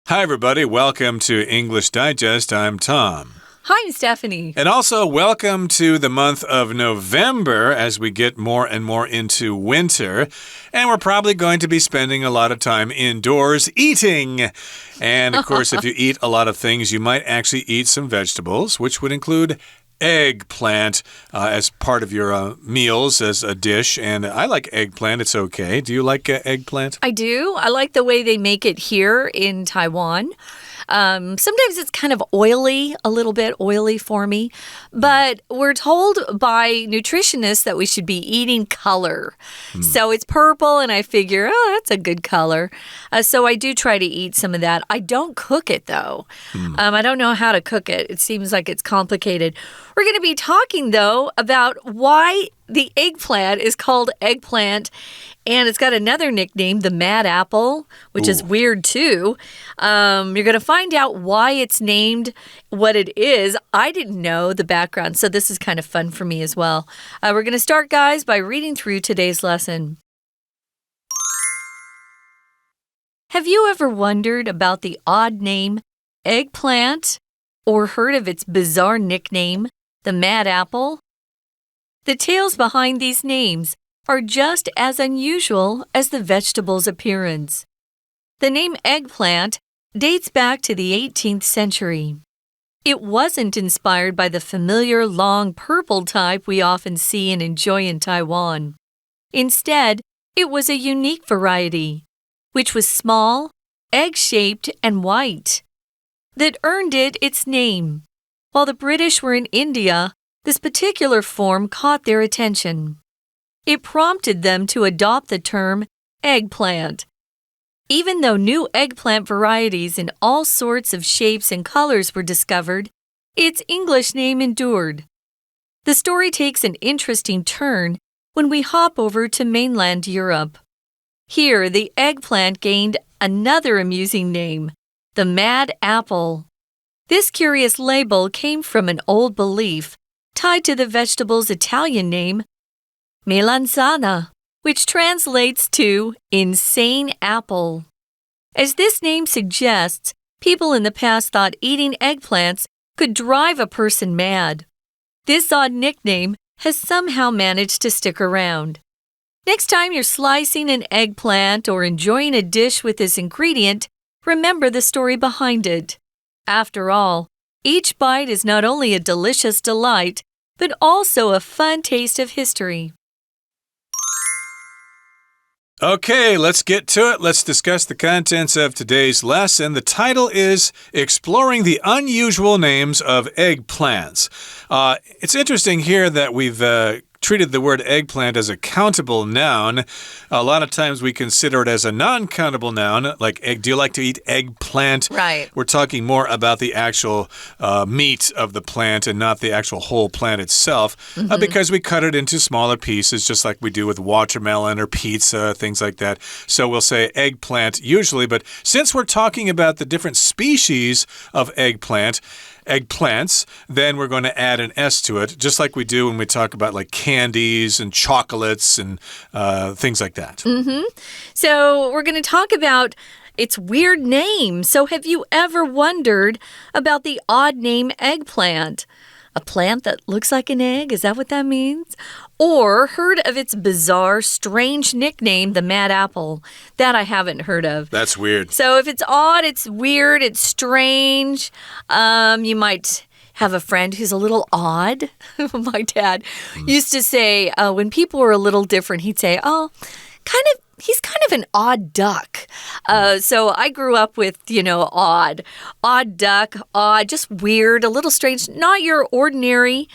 Hi, everybody. Welcome to English Digest. I'm Tom. Hi, I'm Stephanie. And also, welcome to the month of November as we get more and more into winter. And we're probably going to be spending a lot of time indoors eating. And, of course, if you eat a lot of things, you might actually eat some vegetables, which would include eggplant as part of your meals as a dish. And I like eggplant. It's okay. Do you like eggplant? I do. I like the way they make it here in Taiwan. Sometimes it's kind of oily, a little bit oily for me. But we're told by nutritionists that we should be eating color. So it's purple, and I figure, oh, that's a good color. So I do try to eat some of that. I don't cook it, though. I don't know how to cook it. It seems like it's complicated. We're going to be talking, though, about why the eggplant is called eggplant, and it's got another nickname, the mad apple, which is weird, too. You're going to find out why it's named what it is. I didn't know the background, so this is kind of fun for me as well. We're going to start, guys, by reading through today's lesson. Have you ever wondered about the odd name eggplant or heard of its bizarre nickname, the mad apple? The tales behind these names are just as unusual as the vegetable's appearance. The name eggplant dates back to the 18th century. It wasn't inspired by the familiar long purple type we often see and enjoy in Taiwan. Instead, it was a unique variety, which was small, egg-shaped, and white, that earned it its name. While the British were in India, this particular form caught their attention. It prompted them to adopt the term eggplant. Even though new eggplant varieties in all sorts of shapes and colors were discovered, its English name endured. The story takes an interesting turn when we hop over to mainland Europe. Here, the eggplant gained another amusing name, the mad apple. This curious label came from an old belief tied to the vegetable's Italian name, melanzana, which translates to insane apple. As this name suggests, people in the past thought eating eggplants could drive a person mad. This odd nickname has somehow managed to stick around. Next time you're slicing an eggplant or enjoying a dish with this ingredient, remember the story behind it. After all, each bite is not only a delicious delight, but also a fun taste of history. Okay, let's get to it. Let's discuss the contents of today's lesson. The title is Exploring the Unusual Names of Eggplants. It's interesting here that we've treated the word eggplant as a countable noun. A lot of times we consider it as a non-countable noun, like egg. Do you like to eat eggplant? Right. We're talking more about the actual meat of the plant and not the actual whole plant itself, because we cut it into smaller pieces, just like we do with watermelon or pizza, things like that. So we'll say eggplant usually, but since we're talking about the different species of eggplants, then we're going to add an S to it, just like we do when we talk about like candies and chocolates and things like that. So we're going to talk about its weird name. So have you ever wondered about the odd name eggplant? A plant that looks like an egg? Is that what that means? Or heard of its bizarre, strange nickname, the mad apple? That I haven't heard of. That's weird. So if it's odd, it's weird, it's strange. You might have a friend who's a little odd. My dad used to say, when people were a little different, he'd say, oh, he's kind of an odd duck. So I grew up with, odd duck, odd, just weird, a little strange, not your ordinary,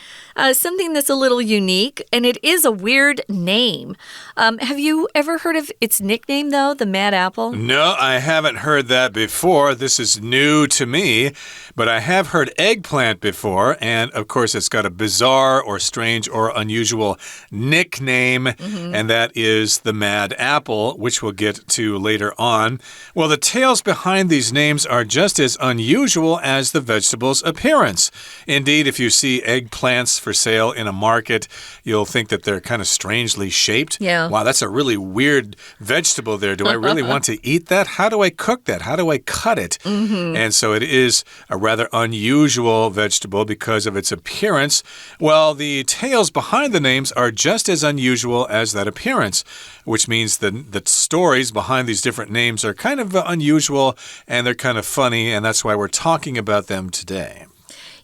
something that's a little unique, and it is a weird name. Have you ever heard of its nickname, though, the Mad Apple? No, I haven't heard that before. This is new to me, but I have heard eggplant before, and of course it's got a bizarre or strange or unusual nickname, and that is the Mad Apple. apple, which we'll get to later on. Well, the tales behind these names are just as unusual as the vegetable's appearance. Indeed, if you see eggplants for sale in a market, you'll think that they're kind of strangely shaped. Yeah. Wow, that's a really weird vegetable there. Do I really want to eat that? How do I cook that? How do I cut it? And so it is a rather unusual vegetable because of its appearance. Well, the tales behind the names are just as unusual as that appearance, which means the stories behind these different names are kind of unusual and they're kind of funny, and that's why we're talking about them today.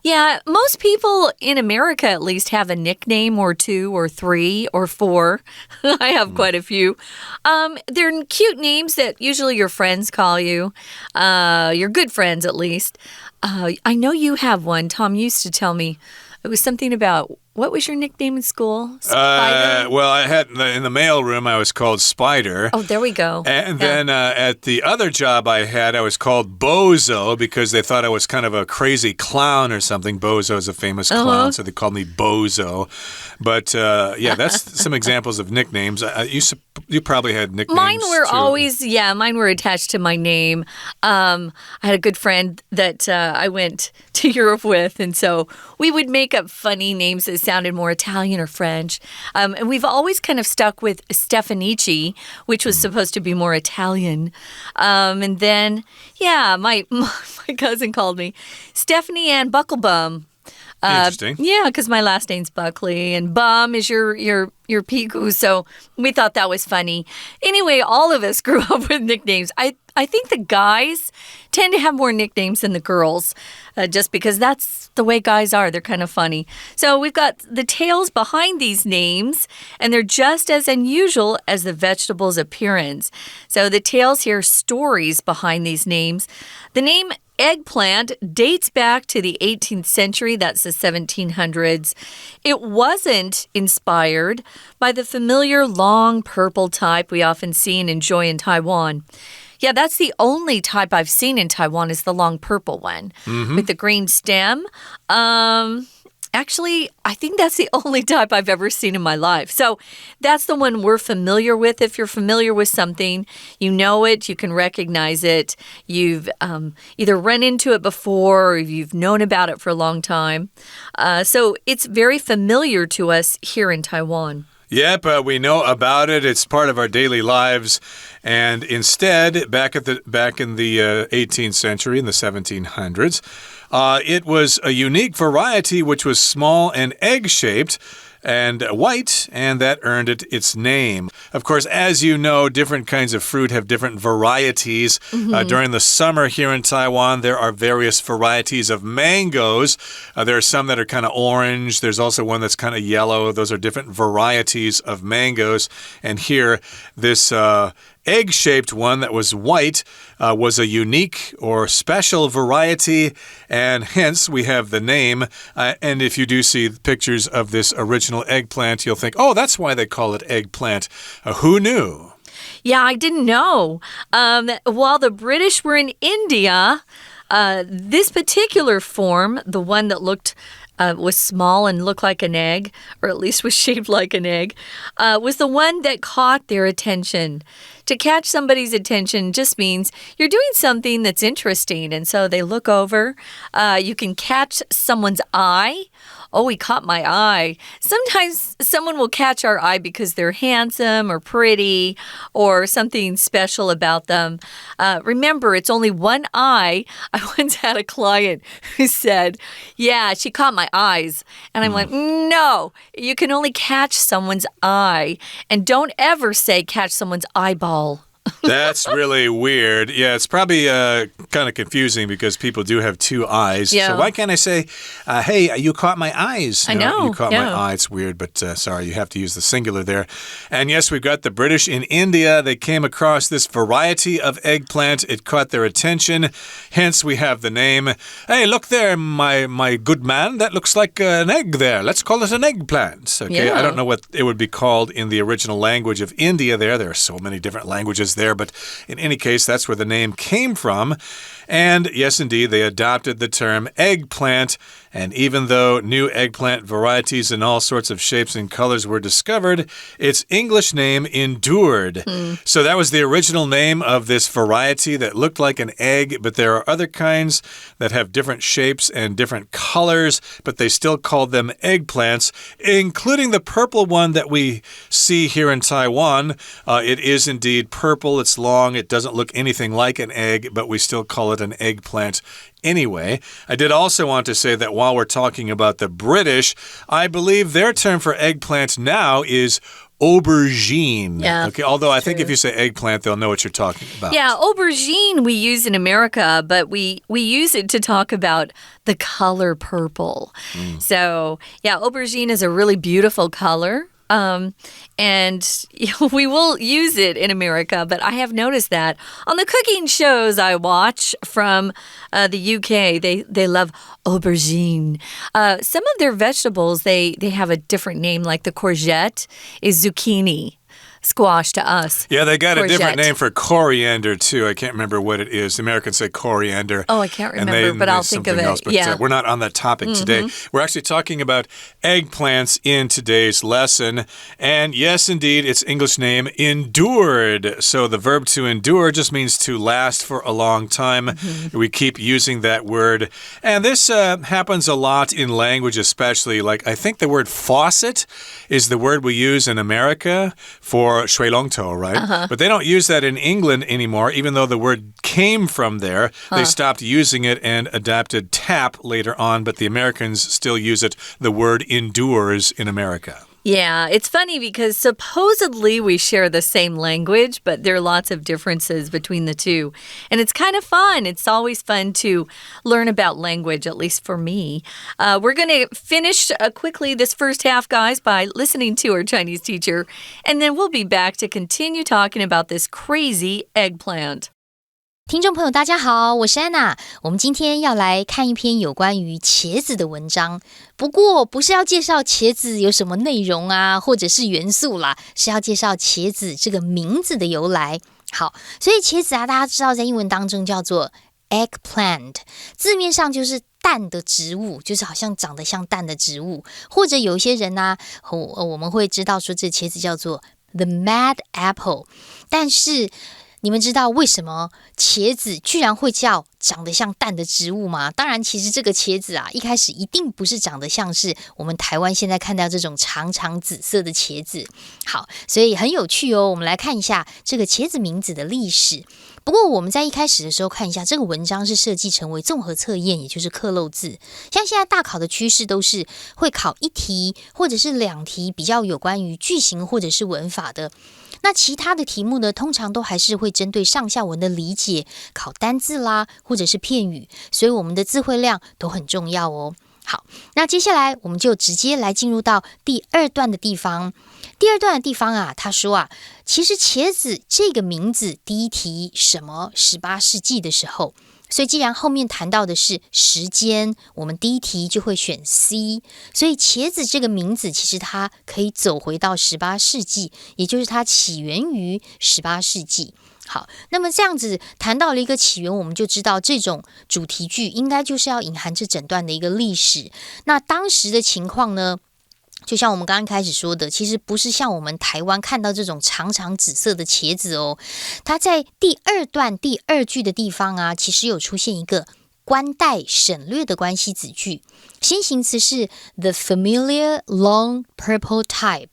Yeah, most people in America at least have a nickname or two or three or four. I have quite a few. They're cute names that usually your friends call you, your good friends at least. I know you have one. Tom used to tell me it was something about, what was your nickname in school? Spider? Well, I had in the mailroom, I was called Spider. Oh, there we go. And then at the other job I had, I was called Bozo because they thought I was kind of a crazy clown or something. Bozo is a famous clown, so they called me Bozo. But yeah, that's some examples of nicknames. You probably had nicknames Mine were too. always, mine were attached to my name. I had a good friend that I went to Europe with, and so we would make up funny names that sounded more Italian or French. And we've always kind of stuck with Stefanici, which was supposed to be more Italian. And then, my cousin called me Stephanie Ann Bucklebum. Interesting. Yeah, because my last name's Buckley, and Bum is your Piku, so we thought that was funny. Anyway, all of us grew up with nicknames. I think the guys tend to have more nicknames than the girls, just because that's the way guys are. They're kind of funny. So we've got the tales behind these names, and they're just as unusual as the vegetable's appearance. So the tales here, stories behind these names. The name eggplant dates back to the 18th century, that's the 1700s. It wasn't inspired by the familiar long purple type we often see and enjoy in Taiwan. Yeah, that's the only type I've seen in Taiwan is the long purple one with the green stem. Actually, I think that's the only type I've ever seen in my life. So that's the one we're familiar with. If you're familiar with something, you know it, you can recognize it. You've either run into it before or you've known about it for a long time. So it's very familiar to us here in Taiwan. Yep, we know about it. It's part of our daily lives. And instead, back in the 18th century, in the 1700s, it was a unique variety which was small and egg-shaped and white, and that earned it its name. Of course, as you know, different kinds of fruit have different varieties. During the summer here in Taiwan, there are various varieties of mangoes. There are some that are kind of orange. There's also one that's kind of yellow. Those are different varieties of mangoes. And here, this egg-shaped one that was white was a unique or special variety, and hence we have the name. And if you do see pictures of this original eggplant, you'll think, oh, that's why they call it eggplant. Who knew? Yeah, I didn't know. While the British were in India, this particular form, the one that was small and looked like an egg, or at least was shaped like an egg, was the one that caught their attention. To catch somebody's attention just means you're doing something that's interesting, and so they look over. You can catch someone's eye. Oh, he caught my eye. Sometimes someone will catch our eye because they're handsome or pretty or something special about them. Remember, it's only one eye. I once had a client who said, yeah, she caught my eyes. And I'm like, no, you can only catch someone's eye. And don't ever say catch someone's eyeball. That's really weird. Yeah, it's probably kind of confusing because people do have two eyes. Yeah. So why can't I say, hey, you caught my eyes? I know. You caught my eye. It's weird, but sorry, you have to use the singular there. And yes, we've got the British in India. They came across this variety of eggplant. It caught their attention. Hence, we have the name. Hey, look there, my good man. That looks like an egg there. Let's call it an eggplant. Okay, yeah. I don't know what it would be called in the original language of India there. There are so many different languages there, but in any case, that's where the name came from. And yes, indeed, they adopted the term eggplant, And even though new eggplant varieties in all sorts of shapes and colors were discovered, its English name endured. So that was the original name of this variety that looked like an egg, but there are other kinds that have different shapes and different colors, but they still called them eggplants, including the purple one that we see here in Taiwan. It is indeed purple. It's long. It doesn't look anything like an egg, but we still call it an eggplant anyway. I did also want to say that while we're talking about the British, I believe their term for eggplant now is aubergine. Yeah, okay, although I think true. if you say eggplant, they'll know what you're talking about. Yeah, aubergine we use in America, but we use it to talk about the color purple. So, yeah, aubergine is a really beautiful color. And we will use it in America, but I have noticed that on the cooking shows I watch from the UK, they love aubergine. Some of their vegetables, they have a different name, like the courgette is zucchini. Squash to us. Yeah, they got courgette. A different name for coriander, too. I can't remember what it is. The Americans say coriander. Oh, I can't remember, but I'll think of it. Else, but, we're not on that topic today. We're actually talking about eggplants in today's lesson. And yes, indeed, its English name endured. So the verb to endure just means to last for a long time. We keep using that word. And this happens a lot in language, especially. Like, I think the word faucet is the word we use in America for shui long tou, right? But they don't use that in England anymore, even though the word came from there. They stopped using it and adapted tap later on, but the Americans still use it. The word endures in America. Yeah, it's funny because supposedly we share the same language, but there are lots of differences between the two. And it's kind of fun. It's always fun to learn about language, at least for me. We're going to finish quickly this first half, guys, by listening to our Chinese teacher. And then we'll be back to continue talking about this crazy eggplant. 听众朋友大家好，我是安娜。我们今天要来看一篇有关于茄子的文章，不过不是要介绍茄子有什么内容啊，或者是元素啦，是要介绍茄子这个名字的由来。好，所以茄子啊，大家知道在英文当中叫做 eggplant， 字面上就是蛋的植物，就是好像长得像蛋的植物，或者有一些人啊，我们会知道说这茄子叫做 the mad apple， 但是你们知道为什么茄子居然会叫长得像蛋的植物吗？当然，其实这个茄子啊，一开始一定不是长得像是我们台湾现在看到这种长长紫色的茄子。好，所以很有趣哦。我们来看一下这个茄子名字的历史。不过我们在一开始的时候看一下，这个文章是设计成为综合测验，也就是克漏字。像现在大考的趋势都是会考一题或者是两题比较有关于句型或者是文法的。那其他的题目呢，通常都还是会针对上下文的理解，考单字啦，或者是片语，所以我们的词汇量都很重要哦。好，那接下来我们就直接来进入到第二段的地方。第二段的地方啊，他说啊，其实茄子这个名字第一题什么18世纪的时候，所以既然后面谈到的是时间，我们第一题就会选 C， 所以茄子这个名字其实它可以走回到18世纪，也就是它起源于18世纪。好，那么这样子谈到了一个起源，我们就知道这种主题句应该就是要隐含这整段的一个历史。那当时的情况呢，就像我们刚刚开始说的，其实不是像我们台湾看到这种长长紫色的茄子哦，它在第二段第二句的地方啊，其实有出现一个冠带省略的关系子句，先行词是 the familiar long purple type，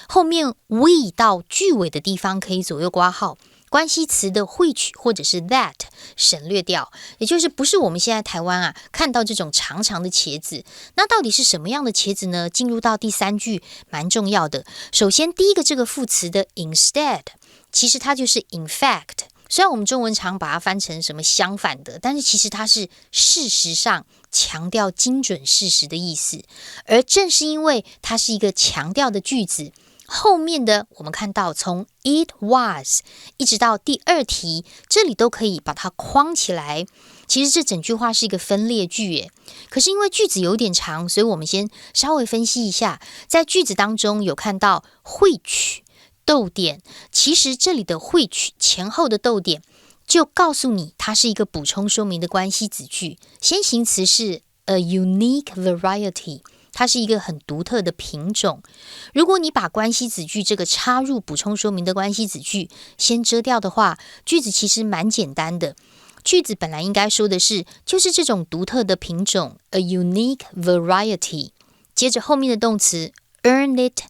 后面 we 到句尾的地方可以左右括号，关系词的 which 或者是 that 省略掉，也就是不是我们现在台湾啊看到这种长长的茄子。那到底是什么样的茄子呢？进入到第三句蛮重要的。首先第一个这个副词的 instead， 其实它就是 in fact， 虽然我们中文常把它翻成什么相反的，但是其实它是事实上，强调精准事实的意思。而正是因为它是一个强调的句子，后面的我们看到从 it was 一直到第二题，这里都可以把它框起来。其实这整句话是一个分裂句耶，可是因为句子有点长，所以我们先稍微分析一下。在句子当中有看到 which 逗点，其实这里的 which 前后的逗点就告诉你它是一个补充说明的关系子句，先行词是 a unique variety， 它是一个很独特的品种。如果你把关系子句这个插入补充说明的关系子句先遮掉的话，句子其实蛮简单的。句子本来应该说的是，就是这种独特的品种 a unique variety， 接着后面的动词 earn it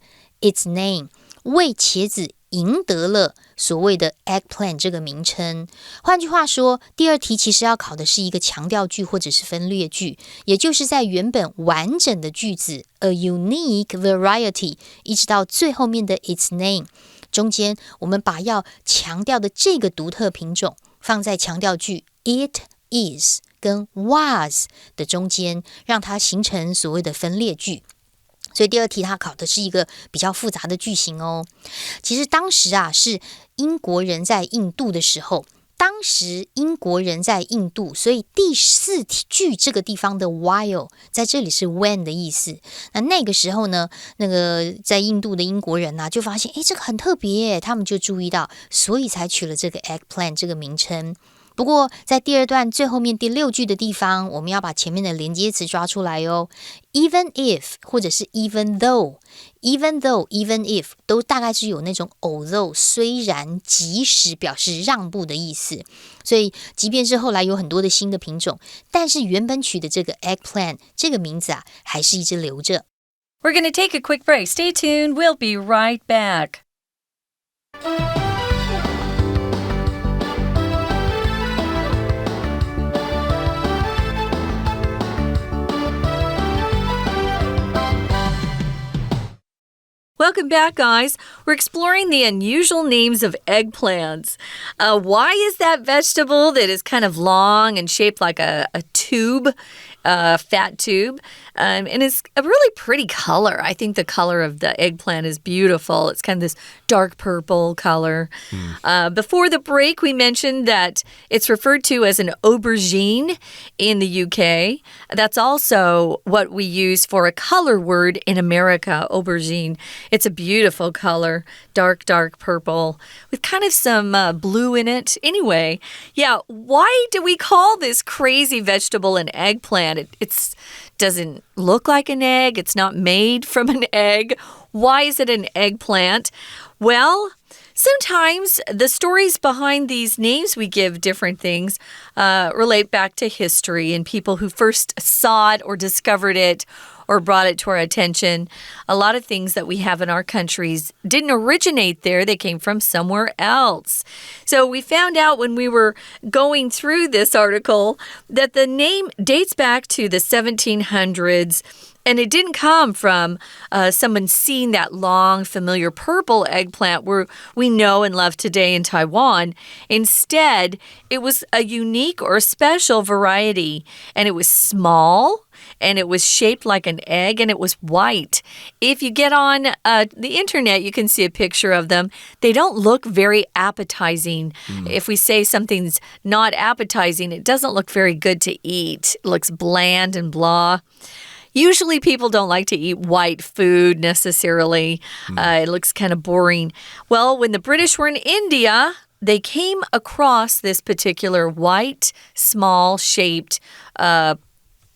its name， 为茄子赢得了所谓的 eggplant 这个名称。换句话说，第二题其实要考的是一个强调句或者是分略句，也就是在原本完整的句子 a unique variety 一直到最后面的 its name 中间，我们把要强调的这个独特品种放在强调句 it is 跟 was 的中间，让它形成所谓的分列句。所以第二题它考的是一个比较复杂的句型哦。其实当时是英国人在印度的时候，当时英国人在印度，所以第四句这个地方的 while 在这里是 when 的意思。那个时候呢，那个在印度的英国人就发现这个很特别，他们就注意到，所以才取了这个 eggplant 这个名称。不过在第二段最后面第6句的地方，我们要把前面的连接词抓出来哦。Even if 或者是 even though even if 都大概是有那种 although 虽然即使表示让步的意思。所以即便是后来有很多的新的品种，但是原本取的这个 eggplant 这个名字还是一直留着。 We're going to take a quick break. Stay tuned. We'll be right back. Welcome back, guys. We're exploring the unusual names of eggplants. Why is that vegetable that is kind of long and shaped like a tube, fat tube? And it's a really pretty color. I think the color of the eggplant is beautiful. It's kind of this dark purple color. Before the break, we mentioned that it's referred to as an aubergine in the UK. That's also what we use for a color word in America, aubergine. It's a beautiful color, dark purple, with kind of some blue in it. Anyway, yeah, why do we call this crazy vegetable an eggplant? It doesn't look like an egg. It's not made from an egg. Why is it an eggplant? Well, sometimes the stories behind these names we give different things relate back to history and people who first saw it or discovered it or brought it to our attention. A lot of things that we have in our countries didn't originate there. They came from somewhere else. So we found out when we were going through this article that the name dates back to the 1700s. And it didn't come from someone seeing that long, familiar purple eggplant we know and love today in Taiwan. Instead, it was a unique or special variety, and it was small, and it was shaped like an egg, and it was white. If you get on the internet, you can see a picture of them. They don't look very appetizing. If we say something's not appetizing, it doesn't look very good to eat. It looks bland and blah. Usually people don't like to eat white food necessarily. It looks kind of boring. Well, when the British were in India, they came across this particular white, small-shaped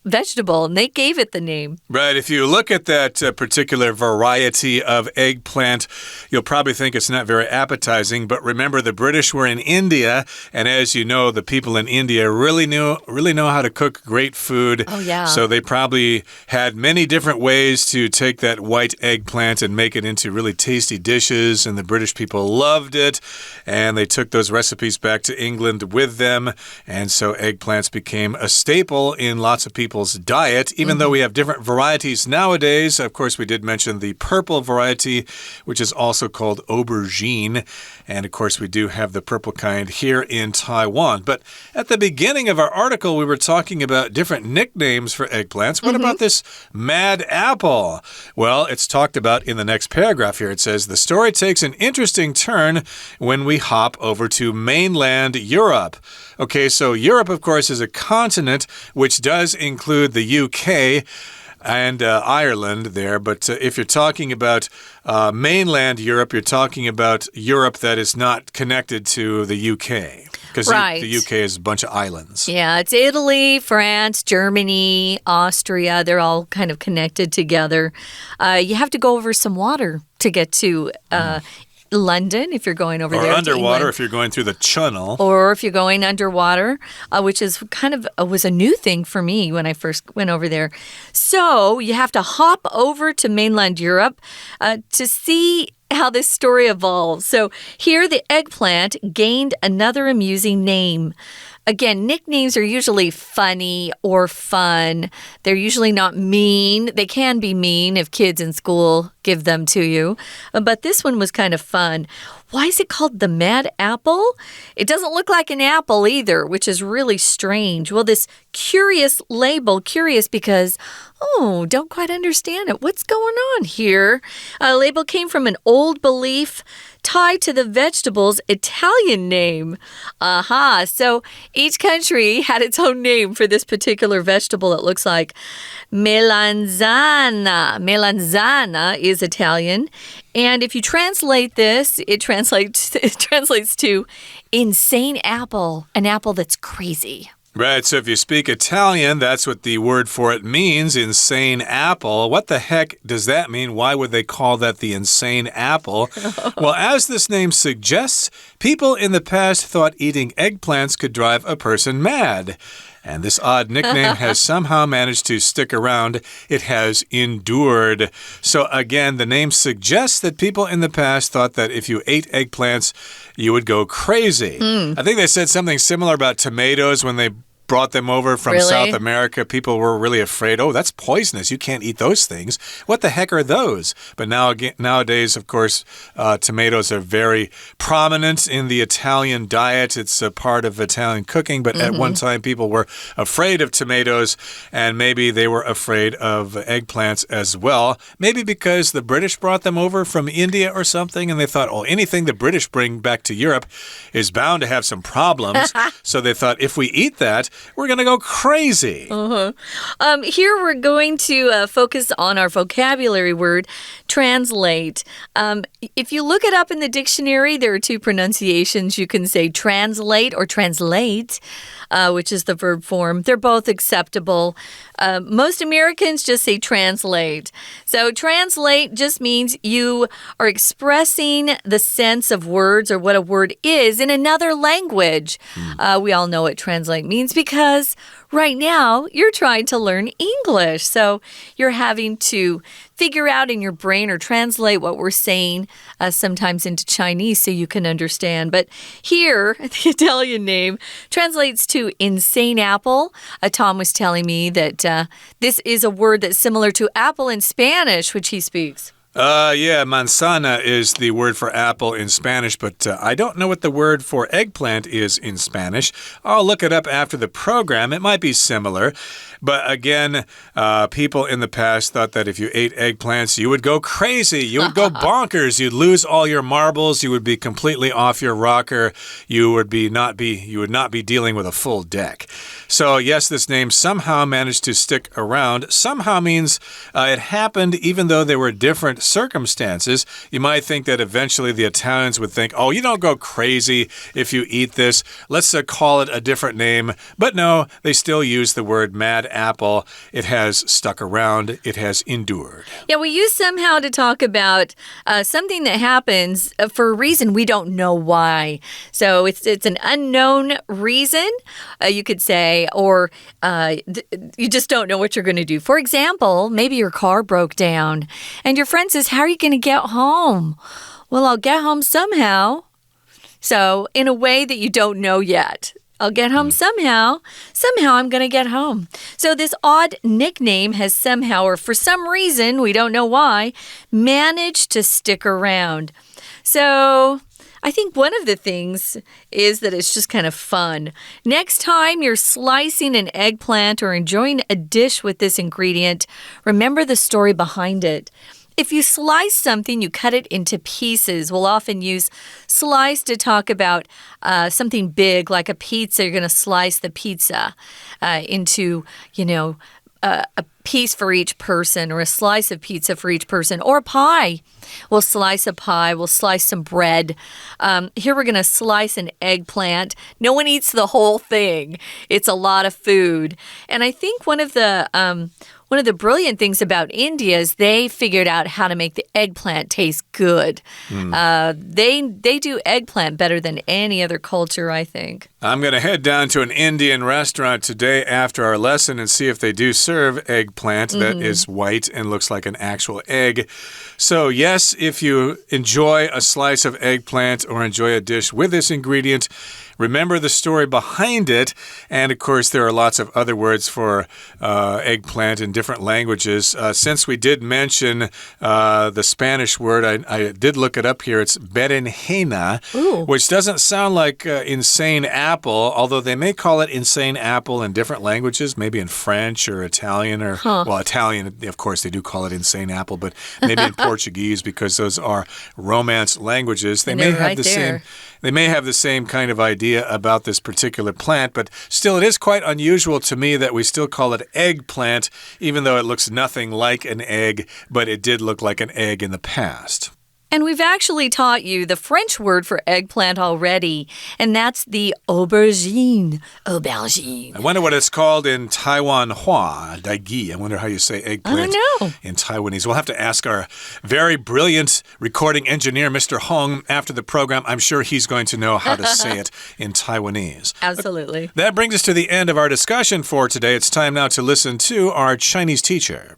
vegetable, and they gave it the name. Right. If you look at that particular variety of eggplant, you'll probably think it's not very appetizing. But remember, the British were in India, and as you know, the people in India really know how to cook great food. Oh, yeah. So they probably had many different ways to take that white eggplant and make it into really tasty dishes, and the British people loved it, and they took those recipes back to England with them, and so eggplants became a staple in lots of people's diet, even though we have different varieties nowadays. Of course, we did mention the purple variety, which is also called aubergine. And of course, we do have the purple kind here in Taiwan. But at the beginning of our article, we were talking about different nicknames for eggplants. What about this mad apple? Well, it's talked about in the next paragraph here. It says, the story takes an interesting turn when we hop over to mainland Europe. Okay, so Europe, of course, is a continent which does include the UK and Ireland there. But if you're talking about mainland Europe, you're talking about Europe that is not connected to the UK. Because the UK is a bunch of islands. Yeah, it's Italy, France, Germany, Austria. They're all kind of connected together. You have to go over some water to get to London if you're going over there. Or underwater if you're going through the channel. Or if you're going underwater, which is kind of was a new thing for me when I first went over there. So you have to hop over to mainland Europe to see how this story evolves. So here the eggplant gained another amusing name. Again, nicknames are usually funny or fun. They're usually not mean. They can be mean if kids in school give them to you. But this one was kind of fun. Why is it called the Mad Apple? It doesn't look like an apple either, which is really strange. Well, this curious label, curious because, don't quite understand it. What's going on here? A label came from an old belief tied to the vegetable's Italian name. Aha, so each country had its own name for this particular vegetable, it looks like. Melanzana. Melanzana is Italian. And if you translate this, it translates to insane apple, an apple that's crazy. Right, so if you speak Italian, that's what the word for it means, insane apple. What the heck does that mean? Why would they call that the insane apple? Well, as this name suggests, people in the past thought eating eggplants could drive a person mad. And this odd nickname has somehow managed to stick around. It has endured. So again, the name suggests that people in the past thought that if you ate eggplants, you would go crazy. I think they said something similar about tomatoes when they brought them over from South America. People were really afraid, that's poisonous. You can't eat those things. What the heck are those? But nowadays, of course, tomatoes are very prominent in the Italian diet. It's a part of Italian cooking. But at one time, people were afraid of tomatoes, and maybe they were afraid of eggplants as well. Maybe because the British brought them over from India or something, and they thought, anything the British bring back to Europe is bound to have some problems. So they thought, if we eat that, we're going to go crazy. Here we're going to focus on our vocabulary word, translate. If you look it up in the dictionary, there are two pronunciations. You can say translate or translate, which is the verb form. They're both acceptable. Most Americans just say translate. So translate just means you are expressing the sense of words or what a word is in another language. We all know what translate means because right now you're trying to learn English. So you're having to figure out in your brain or translate what we're saying sometimes into Chinese so you can understand. But here, the Italian name translates to insane apple. Tom was telling me that this is a word that's similar to apple in Spanish, which he speaks. Yeah, manzana is the word for apple in Spanish, but I don't know what the word for eggplant is in Spanish. I'll look it up after the program. It might be similar. But again, people in the past thought that if you ate eggplants, you would go crazy. You would go bonkers. You'd lose all your marbles. You would be completely off your rocker. You would not be dealing with a full deck. So yes, this name somehow managed to stick around. Somehow means it happened even though there were different circumstances. You might think that eventually the Italians would think, you don't go crazy if you eat this. Let's call it a different name. But no, they still use the word mad apple. It has stuck around. It has endured. Yeah, we use somehow to talk about something that happens for a reason we don't know why. So it's an unknown reason, you could say, or you just don't know what you're going to do. For example, maybe your car broke down and your friend says, how are you going to get home? Well, I'll get home somehow. So in a way that you don't know yet. I'll get home somehow. Somehow I'm going to get home. So this odd nickname has somehow, or for some reason, we don't know why, managed to stick around. So I think one of the things is that it's just kind of fun. Next time you're slicing an eggplant or enjoying a dish with this ingredient, remember the story behind it. If you slice something, you cut it into pieces. We'll often use slice to talk about something big like a pizza. You're going to slice the pizza into, a piece for each person or a slice of pizza for each person or a pie. We'll slice a pie. We'll slice some bread. Here we're going to slice an eggplant. No one eats the whole thing. It's a lot of food. And I think one of the brilliant things about India is they figured out how to make the eggplant taste good. They do eggplant better than any other culture, I think. I'm going to head down to an Indian restaurant today after our lesson and see if they do serve eggplant that is white and looks like an actual egg. So, yes, if you enjoy a slice of eggplant or enjoy a dish with this ingredient, remember the story behind it. And, of course, there are lots of other words for eggplant in different languages. Since we did mention the Spanish word, I did look it up here. It's berenjena, which doesn't sound like insane apple, although they may call it insane apple in different languages, maybe in French or Italian. Well, Italian, of course, they do call it insane apple, but maybe in Portuguese, because those are Romance languages. They may have the same... They may have the same kind of idea about this particular plant, but still it is quite unusual to me that we still call it eggplant, even though it looks nothing like an egg, but it did look like an egg in the past. And we've actually taught you the French word for eggplant already, and that's the aubergine. Aubergine. I wonder what it's called in Taiwanhua, Daigi. I wonder how you say eggplant I don't know. in Taiwanese. We'll have to ask our very brilliant recording engineer, Mr. Hong, after the program. I'm sure he's going to know how to say it in Taiwanese. Absolutely. That brings us to the end of our discussion for today. It's time now to listen to our Chinese teacher.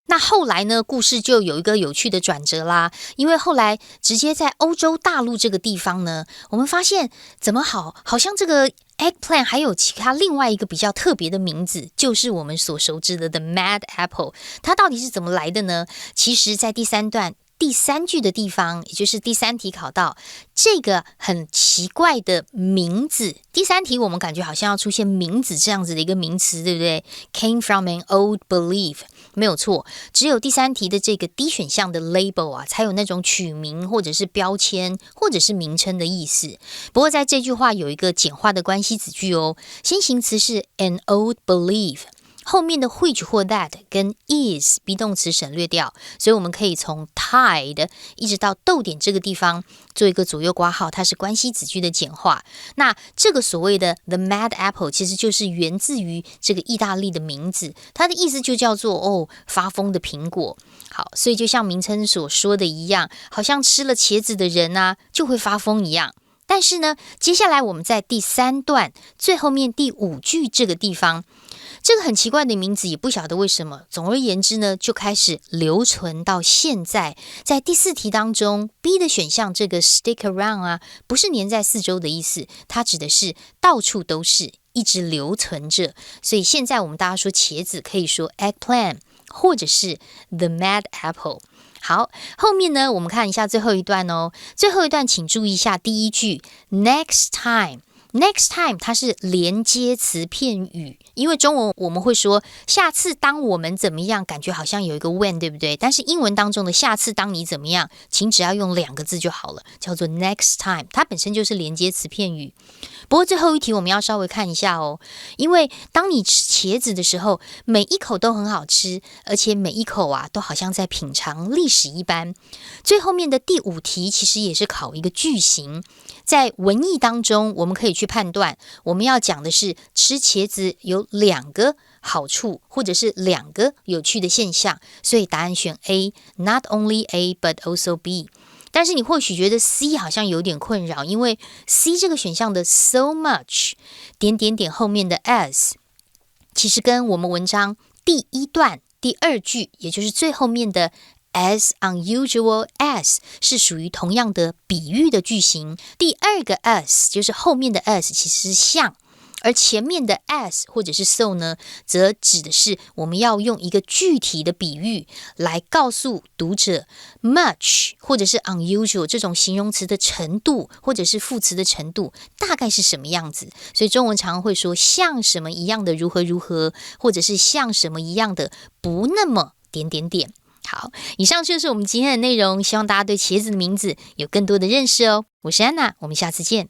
那后来呢，故事就有一个有趣的转折啦，因为后来直接在欧洲大陆这个地方呢，我们发现怎么好像这个 eggplant 还有其他另外一个比较特别的名字，就是我们所熟知的 the mad apple。它到底是怎么来的呢？其实在第三段第三句的地方，也就是第三题考到这个很奇怪的名字。第三题我们感觉好像要出现名字这样子的一个名词，对不对？ Came from an old belief， 没有错，只有第三题的这个 D 选项的 label 啊，才有那种取名或者是标签或者是名称的意思。不过在这句话有一个简化的关系子句哦，先行词是 an old belief，后面的 which 或 that 跟 is be 动词省略掉，所以我们可以从 tied 一直到逗点这个地方做一个左右括号，它是关系子句的简化。那这个所谓的 the mad apple 其实就是源自于这个意大利的名字，它的意思就叫做发疯的苹果。好，所以就像名称所说的一样，好像吃了茄子的人啊就会发疯一样。但是呢，接下来我们在第三段最后面第5句这个地方，这个很奇怪的名字也不晓得为什么，总而言之呢，就开始留存到现在。在第4题当中 B 的选项这个 stick around 啊，不是黏在四周的意思，它指的是到处都是，一直留存着。所以现在我们大家说茄子可以说 eggplant 或者是 the mad apple。好，后面呢，我们看一下最后一段哦。最后一段请注意一下第一句 next time。Next time 它是连接词片语，因为中文我们会说下次当我们怎么样，感觉好像有一个 when 对不对？但是英文当中的下次当你怎么样，请只要用2个字就好了，叫做 next time， 它本身就是连接词片语。不过最后一题我们要稍微看一下哦，因为当你吃茄子的时候，每一口都很好吃，而且每一口啊都好像在品尝历史一般。最后面的第5题其实也是考一个句型，在文意当中我们可以去判断，我们要讲的是吃茄子有2个好处，或者是2个有趣的现象，所以答案选 A， not only A but also B。但是你或许觉得 C 好像有点困扰，因为 C 这个选项的 so much 点点点后面的 as 其实跟我们文章第1段第2句，也就是最后面的 as unusual as 是属于同样的比喻的句型。第2个 as 就是后面的 as 其实是像，而前面的 as 或者是 so 呢，则指的是我们要用一个具体的比喻来告诉读者 much 或者是 unusual 这种形容词的程度，或者是副词的程度大概是什么样子。所以中文常会说像什么一样的如何如何，或者是像什么一样的不那么点点点。好，以上就是我们今天的内容，希望大家对茄子的名字有更多的认识哦。我是安娜，我们下次见。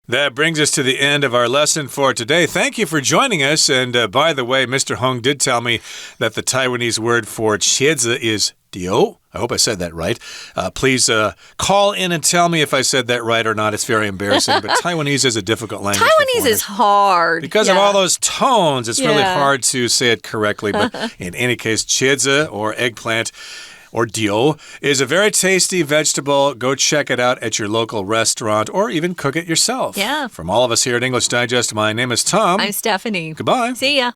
That brings us to the end of our lesson for today. Thank you for joining us. And by the way, Mr. Hong did tell me that the Taiwanese word for 茄子 is dio. I hope I said that right. Please call in and tell me if I said that right or not. It's very embarrassing, but Taiwanese is a difficult language. Taiwanese is hard. Because of all those tones, it's really hard to say it correctly. But in any case, 茄子 or eggplant or dio is a very tasty vegetable. Go check it out at your local restaurant or even cook it yourself. Yeah. From all of us here at English Digest, my name is Tom. I'm Stephanie. Goodbye. See ya.